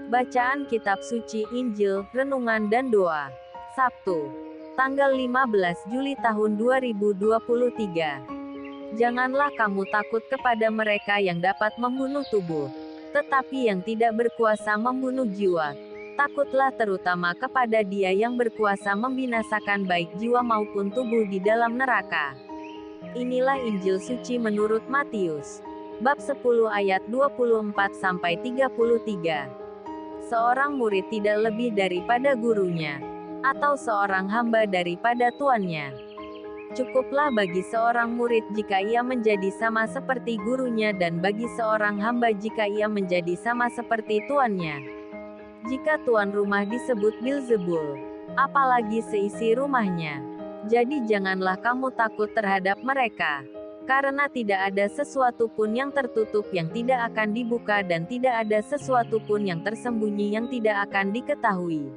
Bacaan Kitab Suci Injil, Renungan dan Doa. Sabtu, tanggal 15 Juli tahun 2023. Janganlah kamu takut kepada mereka yang dapat membunuh tubuh, tetapi yang tidak berkuasa membunuh jiwa. Takutlah terutama kepada Dia yang berkuasa membinasakan baik jiwa maupun tubuh di dalam neraka. Inilah Injil suci menurut Matius. Bab 10 ayat 24-33. Seorang murid tidak lebih daripada gurunya, atau seorang hamba daripada tuannya. Cukuplah bagi seorang murid jika ia menjadi sama seperti gurunya dan bagi seorang hamba jika ia menjadi sama seperti tuannya. Jika tuan rumah disebut Bilzebul, apalagi seisi rumahnya. Jadi janganlah kamu takut terhadap mereka. Karena tidak ada sesuatu pun yang tertutup yang tidak akan dibuka dan tidak ada sesuatu pun yang tersembunyi yang tidak akan diketahui.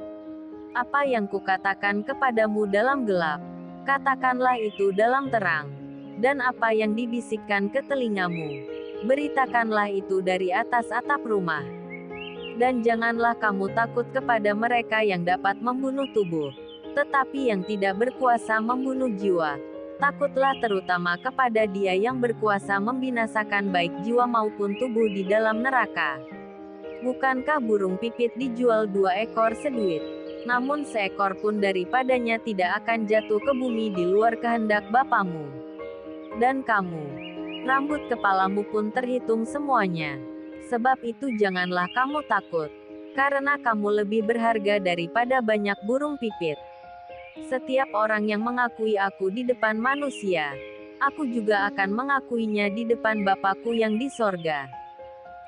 Apa yang kukatakan kepadamu dalam gelap, katakanlah itu dalam terang. Dan apa yang dibisikkan ke telingamu, beritakanlah itu dari atas atap rumah. Dan janganlah kamu takut kepada mereka yang dapat membunuh tubuh, tetapi yang tidak berkuasa membunuh jiwa. Takutlah terutama kepada Dia yang berkuasa membinasakan baik jiwa maupun tubuh di dalam neraka. Bukankah burung pipit dijual 2 ekor seduit? Namun seekor pun daripadanya tidak akan jatuh ke bumi di luar kehendak Bapamu. Dan kamu, rambut kepalamu pun terhitung semuanya. Sebab itu janganlah kamu takut, karena kamu lebih berharga daripada banyak burung pipit. Setiap orang yang mengakui aku di depan manusia, aku juga akan mengakuinya di depan Bapa-Ku yang di sorga.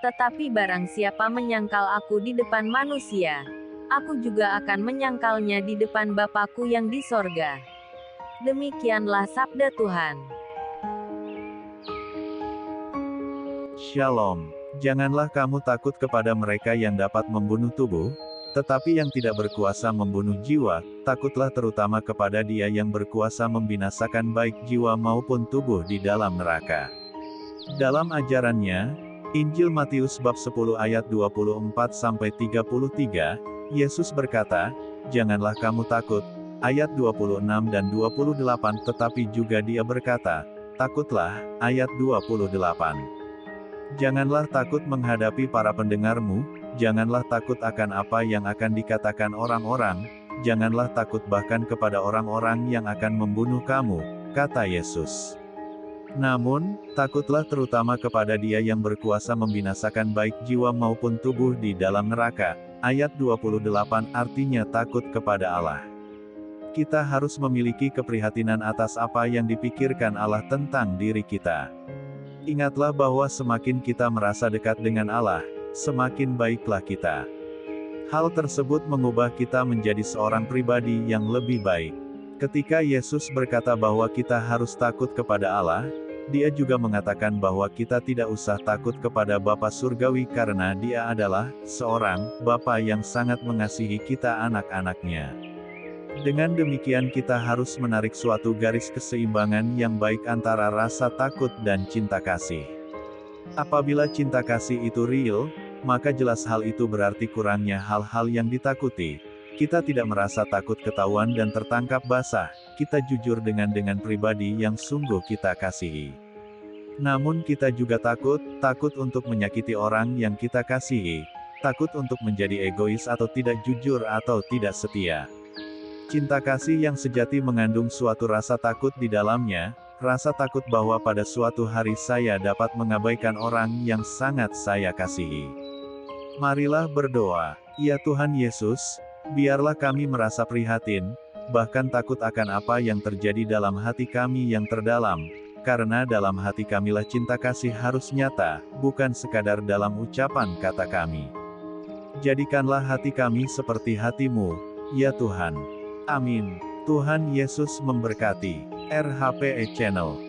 Tetapi barang siapa menyangkal aku di depan manusia, aku juga akan menyangkalnya di depan Bapa-Ku yang di sorga. Demikianlah sabda Tuhan. Shalom. Janganlah kamu takut kepada mereka yang dapat membunuh tubuh, tetapi yang tidak berkuasa membunuh jiwa. Takutlah terutama kepada Dia yang berkuasa membinasakan baik jiwa maupun tubuh di dalam neraka. Dalam ajarannya, Injil Matius bab 10 ayat 24-33, Yesus berkata, "Janganlah kamu takut." Ayat 26 dan 28, tetapi juga Dia berkata, "Takutlah." Ayat 28. Janganlah takut menghadapi para pendengarmu, janganlah takut akan apa yang akan dikatakan orang-orang, janganlah takut bahkan kepada orang-orang yang akan membunuh kamu, kata Yesus. Namun, takutlah terutama kepada Dia yang berkuasa membinasakan baik jiwa maupun tubuh di dalam neraka. Ayat 28 artinya takut kepada Allah. Kita harus memiliki keprihatinan atas apa yang dipikirkan Allah tentang diri kita. Ingatlah bahwa semakin kita merasa dekat dengan Allah, semakin baiklah kita. Hal tersebut mengubah kita menjadi seorang pribadi yang lebih baik. Ketika Yesus berkata bahwa kita harus takut kepada Allah, Dia juga mengatakan bahwa kita tidak usah takut kepada Bapa Surgawi karena Dia adalah seorang Bapa yang sangat mengasihi kita anak-anaknya. Dengan demikian kita harus menarik suatu garis keseimbangan yang baik antara rasa takut dan cinta kasih. Apabila cinta kasih itu real, maka jelas hal itu berarti kurangnya hal-hal yang ditakuti. Kita tidak merasa takut ketahuan dan tertangkap basah, kita jujur dengan pribadi yang sungguh kita kasihi. Namun kita juga takut untuk menyakiti orang yang kita kasihi, takut untuk menjadi egois atau tidak jujur atau tidak setia. Cinta kasih yang sejati mengandung suatu rasa takut di dalamnya, rasa takut bahwa pada suatu hari saya dapat mengabaikan orang yang sangat saya kasihi. Marilah berdoa. Ya Tuhan Yesus, biarlah kami merasa prihatin, bahkan takut akan apa yang terjadi dalam hati kami yang terdalam, karena dalam hati kamilah cinta kasih harus nyata, bukan sekadar dalam ucapan kata kami. Jadikanlah hati kami seperti hati-Mu, ya Tuhan. Amin. Tuhan Yesus memberkati. RHPE Channel.